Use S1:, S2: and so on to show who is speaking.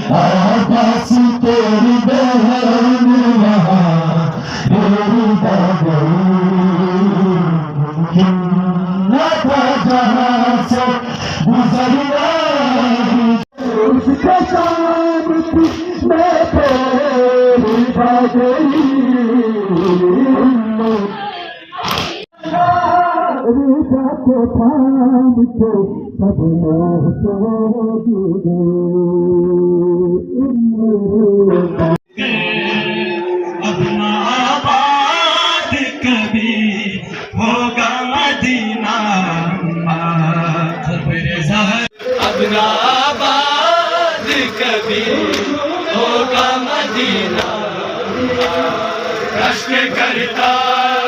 S1: आकाश तेरी बहन वहाँ तेरी न था जहाँ से गुजरना उसके सामने मैं तेरी भागई रूपा को थाम के सब मोह को
S2: अपना आबाद कभी होगा मदीना अपना आबाद कभी होगा मदीना प्रश्न करता